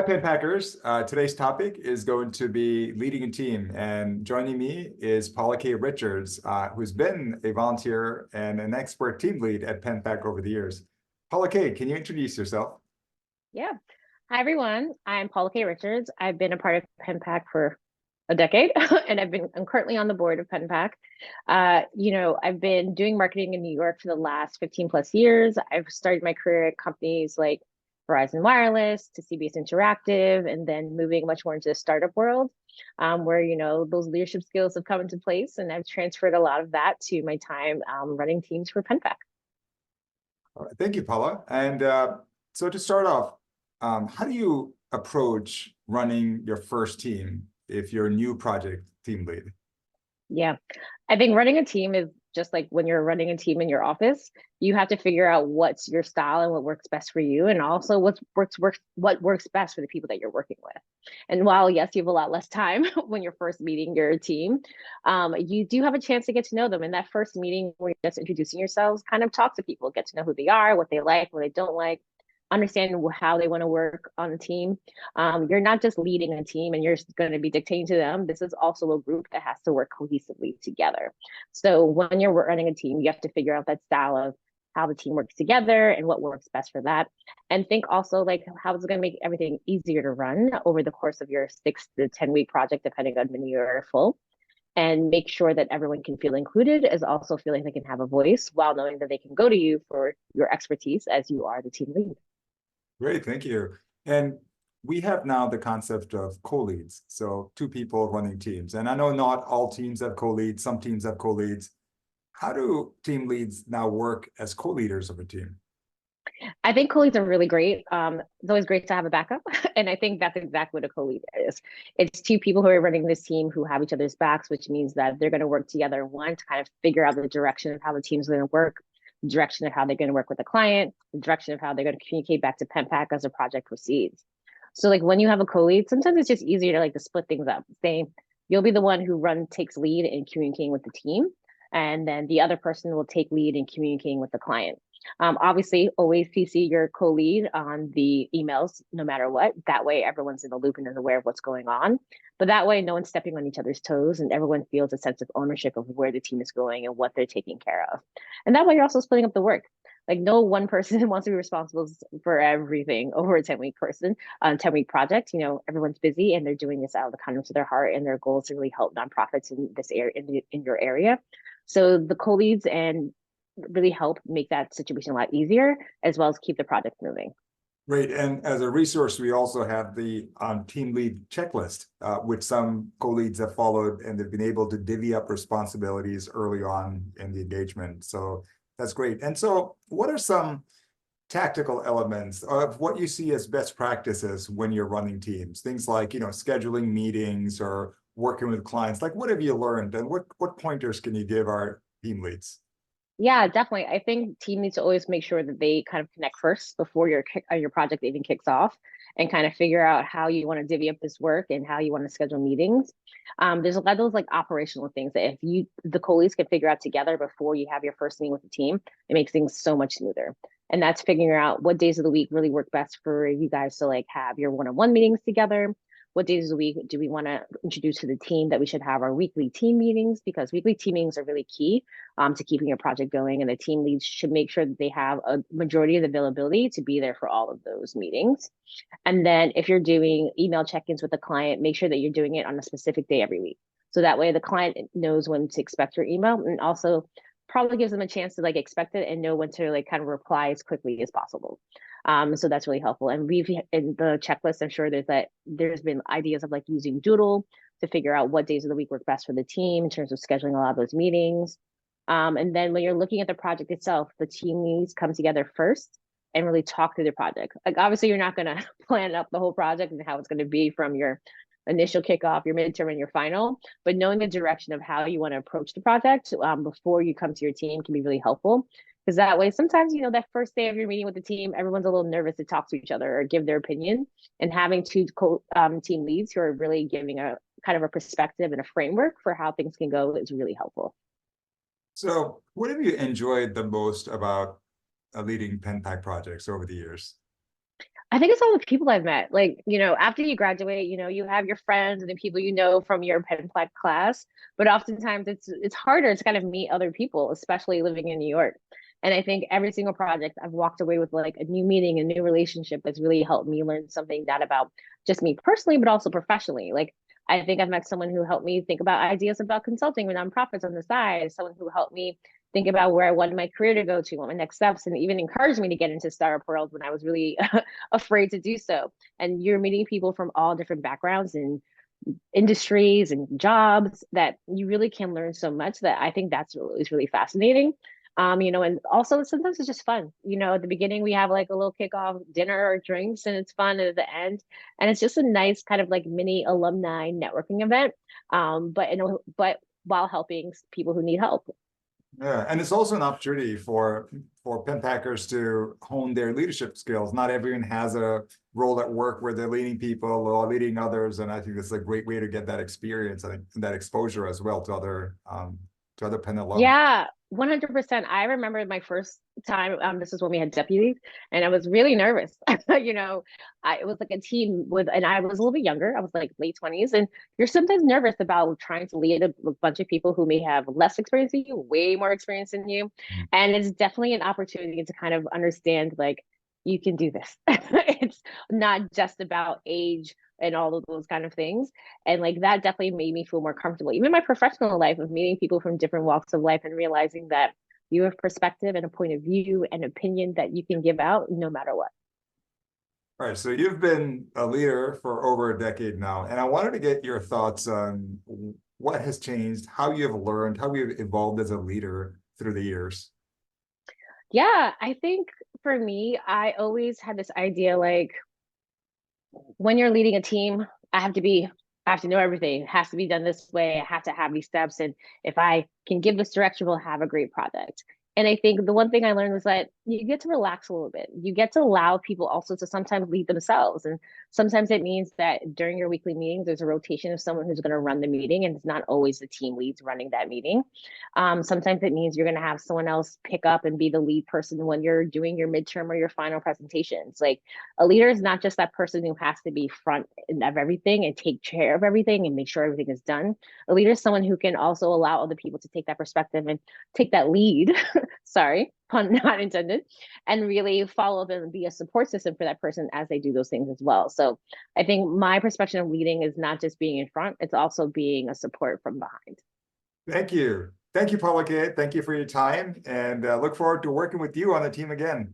Hi, Pen Packers. Today's topic is going to be leading a team, and joining me is Paula K. Richards, who's been a volunteer and an expert team lead at PenPack over the years. Paula K., can you introduce yourself? Yeah. Hi, everyone. I'm Paula K. Richards. I've been a part of PenPack for a decade, and I'm currently on the board of PenPack. I've been doing marketing in New York for the last 15 plus years. I've started my career at companies like Verizon Wireless to CBS Interactive, and then moving much more into the startup world, where, those leadership skills have come into place. And I've transferred a lot of that to my time running teams for PenPack. All right, thank you, Paula. And so to start off, how do you approach running your first team if you're a new project team lead? Yeah. I think running a team is just like when you're running a team in your office, you have to figure out what's your style and what works best for you, and also what works best for the people that you're working with. And while yes, you have a lot less time when you're first meeting your team, you do have a chance to get to know them. In that first meeting where you're just introducing yourselves, kind of talk to people, get to know who they are, what they like, what they don't like, understand how they want to work on a team. You're not just leading a team and you're going to be dictating to them. This is also a group that has to work cohesively together. So when you're running a team, you have to figure out that style of how the team works together and what works best for that. And think also like how it's going to make everything easier to run over the course of your 6 to 10 week project, depending on when you're full. And make sure that everyone can feel included, as also feeling they can have a voice while knowing that they can go to you for your expertise as you are the team lead. Great, thank you. And we have now the concept of co-leads, so two people running teams. And I know not all teams have co-leads, some teams have co-leads. How do team leads now work as co-leaders of a team? I think co-leads are really great. It's always great to have a backup. And I think that's exactly what a co-lead is. It's two people who are running this team who have each other's backs, which means that they're going to work together, one, to kind of figure out the direction of how the team's going to work, the direction of how they're going to work with the client, the direction of how they're going to communicate back to PenPack as the project proceeds. So like when you have a co-lead, sometimes it's just easier to like to split things up. Say you'll be the one who takes lead in communicating with the team, and then the other person will take lead in communicating with the client. Obviously, always CC your co-lead on the emails, no matter what. That way, everyone's in the loop and is aware of what's going on. But that way, no one's stepping on each other's toes, and everyone feels a sense of ownership of where the team is going and what they're taking care of. And that way, you're also splitting up the work. Like no one person wants to be responsible for everything over a 10-week 10-week project. Everyone's busy and they're doing this out of the kindness of their heart, and their goal is to really help nonprofits in this area, in your area. So the co-leads and really help make that situation a lot easier, as well as keep the project moving. Great. And as a resource, we also have the team lead checklist, which some co-leads have followed, and they've been able to divvy up responsibilities early on in the engagement. So that's great. And so what are some tactical elements of what you see as best practices when you're running teams? Things like, scheduling meetings or working with clients. Like, what have you learned, and what pointers can you give our team leads? Yeah, definitely. I think team needs to always make sure that they kind of connect first before your project even kicks off, and kind of figure out how you want to divvy up this work and how you want to schedule meetings. There's a lot of those like operational things that if the co-leads can figure out together before you have your first meeting with the team, it makes things so much smoother. And that's figuring out what days of the week really work best for you guys to like have your one-on-one meetings together. What days of the week do we want to introduce to the team that we should have our weekly team meetings, because weekly team meetings are really key to keeping your project going, and the team leads should make sure that they have a majority of the availability to be there for all of those meetings. And then if you're doing email check-ins with the client, make sure that you're doing it on a specific day every week. So that way the client knows when to expect your email, and also probably gives them a chance to like expect it and know when to like kind of reply as quickly as possible. So that's really helpful. And we've in the checklist, I'm sure there's been ideas of like using Doodle to figure out what days of the week work best for the team in terms of scheduling a lot of those meetings. And then when you're looking at the project itself, the team needs come together first and really talk through the project. Like obviously you're not going to plan up the whole project and how it's going to be from your initial kickoff, your midterm, and your final, but knowing the direction of how you want to approach the project before you come to your team can be really helpful. Because that way, sometimes, that first day of your meeting with the team, everyone's a little nervous to talk to each other or give their opinion. And having two team leads who are really giving a kind of a perspective and a framework for how things can go is really helpful. So what have you enjoyed the most about leading PenPack projects over the years? I think it's all the people I've met. Like, after you graduate, you have your friends and the people you know from your pen plat class, but oftentimes it's harder to kind of meet other people, especially living in New York. And I think every single project I've walked away with like a new meeting, a new relationship that's really helped me learn something not about just me personally, but also professionally. Like I think I've met someone who helped me think about ideas about consulting with nonprofits on the side, someone who helped me think about where I wanted my career to go to, what my next steps, and even encouraged me to get into startup world when I was really afraid to do so. And you're meeting people from all different backgrounds and industries and jobs that you really can learn so much that I think that's is really fascinating. And also sometimes it's just fun. At the beginning we have like a little kickoff dinner or drinks and it's fun at the end. And it's just a nice kind of like mini alumni networking event. But while helping people who need help. Yeah, and it's also an opportunity for pen packers to hone their leadership skills. Not everyone has a role at work where they're leading people or leading others, and I think it's a great way to get that experience and that exposure as well to other pen alum. Yeah, 100%. I remember my first time, this is when we had deputies, and I was really nervous. It was like a team and I was a little bit younger. I was like late 20s, and you're sometimes nervous about trying to lead a bunch of people who may have less experience than you, way more experience than you. And it's definitely an opportunity to kind of understand, like, you can do this. It's not just about age and all of those kind of things. And like that definitely made me feel more comfortable, even in my professional life, of meeting people from different walks of life and realizing that you have perspective and a point of view and opinion that you can give out no matter what. All right, so you've been a leader for over a decade now, and I wanted to get your thoughts on what has changed, how you have learned, how you've evolved as a leader through the years. Yeah, I think for me, I always had this idea like when you're leading a team, I have to know everything. It has to be done this way. I have to have these steps. And if I can give this direction, we'll have a great product. And I think the one thing I learned was that you get to relax a little bit. You get to allow people also to sometimes lead themselves. And sometimes it means that during your weekly meetings, there's a rotation of someone who's going to run the meeting, and it's not always the team leads running that meeting. Sometimes it means you're going to have someone else pick up and be the lead person when you're doing your midterm or your final presentations. Like a leader is not just that person who has to be front of everything and take care of everything and make sure everything is done. A leader is someone who can also allow other people to take that perspective and take that lead. Sorry, pun not intended, and really follow them and be a support system for that person as they do those things as well. So I think my perspective of leading is not just being in front, it's also being a support from behind. Thank you. Thank you, Paula Kay. Thank you for your time, and look forward to working with you on the team again.